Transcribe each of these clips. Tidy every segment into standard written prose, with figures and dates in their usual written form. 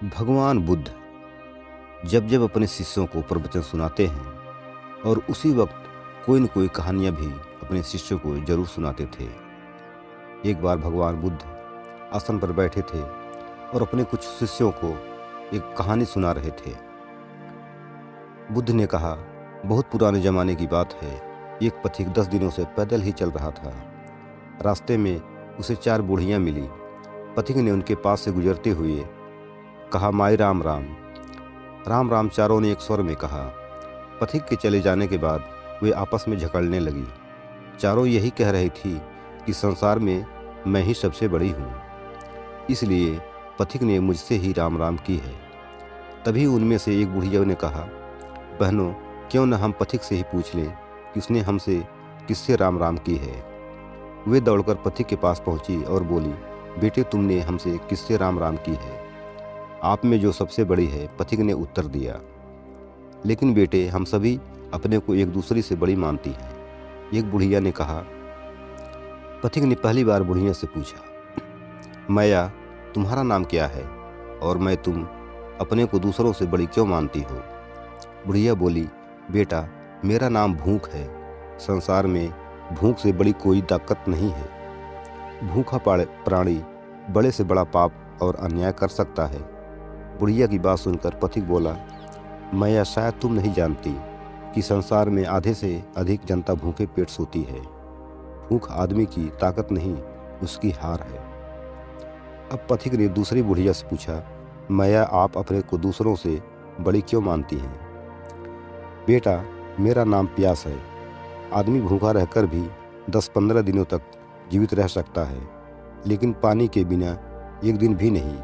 भगवान बुद्ध जब जब अपने शिष्यों को प्रवचन सुनाते हैं और उसी वक्त कोई न कोई कहानियाँ भी अपने शिष्यों को जरूर सुनाते थे। एक बार भगवान बुद्ध आसन पर बैठे थे और अपने कुछ शिष्यों को एक कहानी सुना रहे थे। बुद्ध ने कहा, बहुत पुराने ज़माने की बात है, एक पथिक 10 दिनों से पैदल ही चल रहा था। रास्ते में उसे 4 बूढ़ियाँ मिली। पथिक ने उनके पास से गुजरते हुए कहा, माई राम राम। राम राम चारों ने एक स्वर में कहा। पथिक के चले जाने के बाद वे आपस में झगड़ने लगी। चारों यही कह रही थी कि संसार में मैं ही सबसे बड़ी हूँ, इसलिए पथिक ने मुझसे ही राम राम की है। तभी उनमें से एक बुढ़िया ने कहा, बहनों, क्यों न हम पथिक से ही पूछ लें कि उसने हमसे किससे राम राम की है। वे दौड़कर पथिक के पास पहुंची और बोली, बेटे, तुमने हमसे किससे राम राम की है? आप में जो सबसे बड़ी है, पथिक ने उत्तर दिया। लेकिन बेटे, हम सभी अपने को एक दूसरे से बड़ी मानती हैं, एक बुढ़िया ने कहा। पथिक ने पहली बार बुढ़िया से पूछा, मैया, तुम्हारा नाम क्या है और मैं तुम अपने को दूसरों से बड़ी क्यों मानती हो? बुढ़िया बोली, बेटा, मेरा नाम भूख है। संसार में भूख से बड़ी कोई ताकत नहीं है। भूखा प्राणी बड़े से बड़ा पाप और अन्याय कर सकता है। बुढ़िया की बात सुनकर पथिक बोला, मैया, शायद तुम नहीं जानती कि संसार में आधे से अधिक जनता भूखे पेट सोती है। भूख आदमी की ताकत नहीं, उसकी हार है। अब पथिक ने दूसरी बुढ़िया से पूछा, मैया, आप अपने को दूसरों से बड़ी क्यों मानती हैं? बेटा, मेरा नाम प्यास है। आदमी भूखा रहकर भी 10-15 दिनों तक जीवित रह सकता है, लेकिन पानी के बिना एक दिन भी नहीं।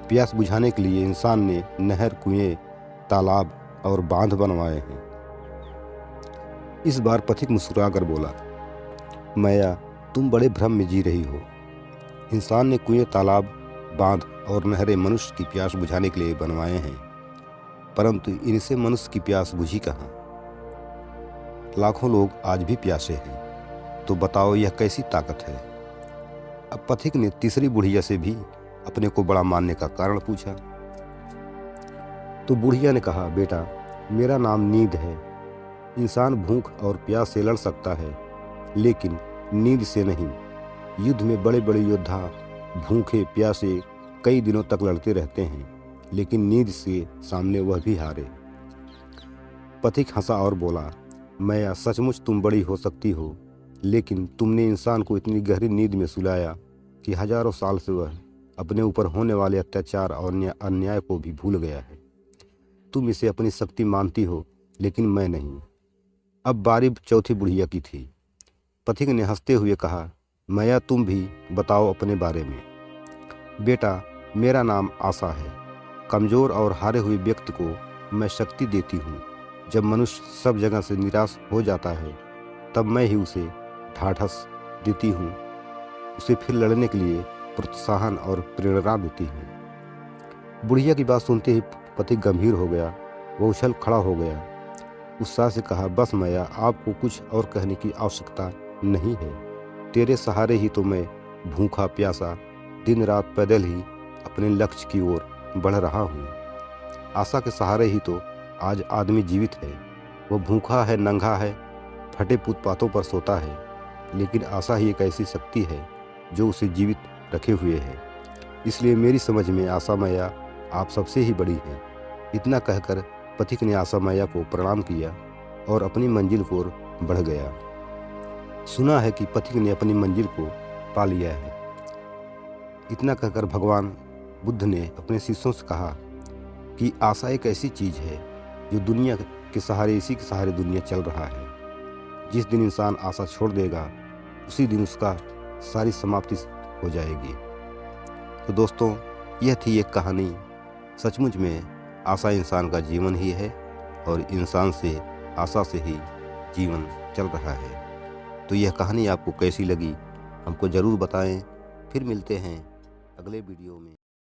प्यास बुझाने के लिए इंसान ने नहर, कुएं, तालाब और बांध बनवाए हैं। इस बार पथिक मुस्कुराकर बोला, मैया, तुम बड़े भ्रम में जी रही हो। इंसान ने कुएं, तालाब, बांध और नहरें मनुष्य की प्यास बुझाने के लिए बनवाए हैं, परंतु इनसे मनुष्य की प्यास बुझी कहाँ? लाखों लोग आज भी प्यासे हैं, तो बताओ यह कैसी ताकत है? अब पथिक ने तीसरी बुढ़िया से भी अपने को बड़ा मानने का कारण पूछा। तो बुढ़िया ने कहा, बेटा, मेरा नाम नींद है। इंसान भूख और प्यास से लड़ सकता है, लेकिन नींद से नहीं। युद्ध में बड़े बड़े योद्धा भूखे प्यासे कई दिनों तक लड़ते रहते हैं, लेकिन नींद से सामने वह भी हारे। पथिक हंसा और बोला, मैया, सचमुच तुम बड़ी हो सकती हो, लेकिन तुमने इंसान को इतनी गहरी नींद में सुलाया कि हजारों साल से वह अपने ऊपर होने वाले अत्याचार और अन्याय को भी भूल गया है। तुम इसे अपनी शक्ति मानती हो, लेकिन मैं नहीं। अब बारी चौथी बुढ़िया की थी। पथिक ने हंसते हुए कहा, मैया, तुम भी बताओ अपने बारे में। बेटा, मेरा नाम आशा है। कमजोर और हारे हुए व्यक्ति को मैं शक्ति देती हूँ। जब मनुष्य सब जगह से निराश हो जाता है, तब मैं ही उसे ढाढ़स देती हूँ, उसे फिर लड़ने के लिए प्रोत्साहन और प्रेरणा देती हूँ। बुढ़िया की बात सुनते ही पथिक गंभीर हो गया। वो उछल खड़ा हो गया। उत्साह से कहा, बस मैया, आपको कुछ और कहने की आवश्यकता नहीं है। तेरे सहारे ही तो मैं भूखा प्यासा दिन रात पैदल ही अपने लक्ष्य की ओर बढ़ रहा हूँ। आशा के सहारे ही तो आज आदमी जीवित है। वो भूखा है, नंगा है, फटे फुटपाथों पर सोता है, लेकिन आशा ही एक ऐसी शक्ति है जो उसे जीवित रखे हुए है। इसलिए मेरी समझ में आशा मैया आप सबसे ही बड़ी है। इतना कहकर पथिक ने आशा मैया को प्रणाम किया और अपनी मंजिल की ओर बढ़ गया। सुना है कि पथिक ने अपनी मंजिल को पा लिया है। इतना कहकर भगवान बुद्ध ने अपने शिष्यों से कहा कि आशा एक ऐसी चीज है जो दुनिया के सहारे, इसी के सहारे दुनिया चल रहा है। जिस दिन इंसान आशा छोड़ देगा, उसी दिन उसका सारी समाप्ति हो जाएगी। तो दोस्तों, यह थी एक कहानी। सचमुच में आशा इंसान का जीवन ही है और इंसान से आशा से ही जीवन चल रहा है। तो यह कहानी आपको कैसी लगी, हमको ज़रूर बताएं। फिर मिलते हैं अगले वीडियो में।